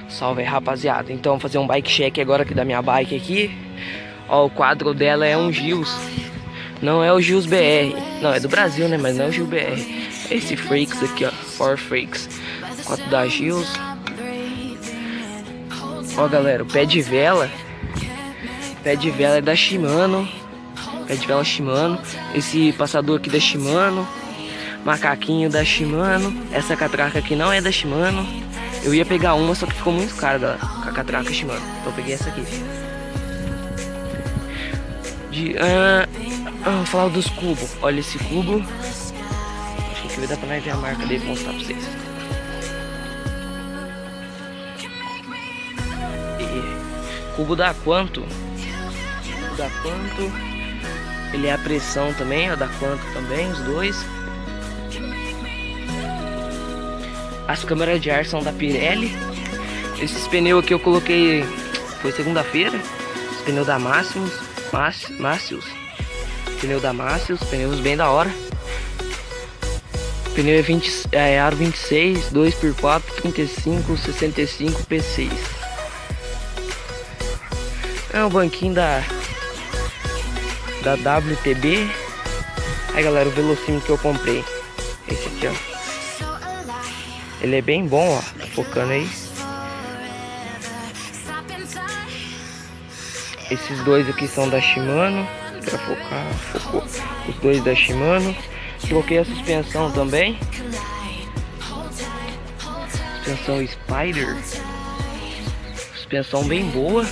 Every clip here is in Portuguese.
Salve aí, rapaziada. Então, vou fazer um bike check agora aqui da minha bike aqui. Ó, o quadro dela é um Gills. Não é o Gills BR. Não, é do Brasil, né? Mas não é o Gills BR. É esse Freaks aqui, ó. For Freaks. Quadro da Gills. Ó, galera, o pé de vela. Pé de vela é da Shimano. Pé de vela Shimano. Esse passador aqui da Shimano. Macaquinho da Shimano. Essa catraca aqui não é da Shimano. Eu ia pegar uma, só que ficou muito cara, galera, com a catraca Shimano. Então eu peguei essa aqui. Vamos falar dos cubos. Olha esse cubo. Acho que aqui vai dar pra nós ver a marca dele e mostrar pra vocês. E cubo da Quanto. Cubo da Quanto. Ele é a pressão também, ó, da Quanto também, os dois. As câmeras de ar são da Pirelli. Esses pneus aqui eu coloquei, foi segunda-feira. Os pneus da Máximos. Pneu da Máximos, pneus bem da hora. Pneu é aro 26, 2x4, 35, 65, P6. É o banquinho da WTB. Aí, galera, o velocímetro que eu comprei. Esse aqui, ó. Ele é bem bom, ó. Tá focando aí. Esses dois aqui são da Shimano. Pra focar, focou. Os dois da Shimano. Troquei a suspensão também. Suspensão Spider. Suspensão bem boa.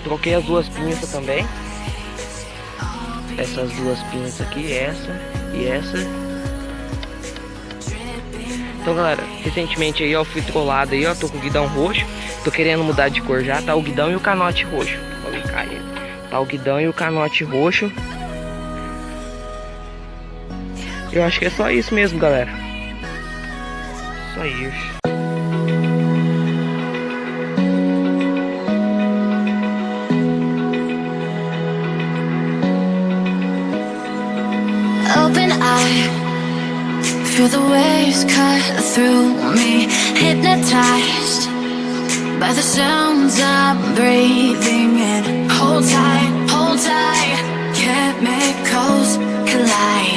Troquei as duas pinças também. Essas duas pinças aqui, essa e essa. Então, galera, recentemente aí, ó, fui trollado aí, ó, tô com o guidão roxo. Tô querendo mudar de cor já, tá o guidão e o canote roxo. Tá o guidão e o canote roxo. Eu acho que é só isso mesmo, galera. Só isso. Open eye. Feel the waves cut through me, hypnotized by the sounds I'm breathing in. Hold tight, chemicals collide.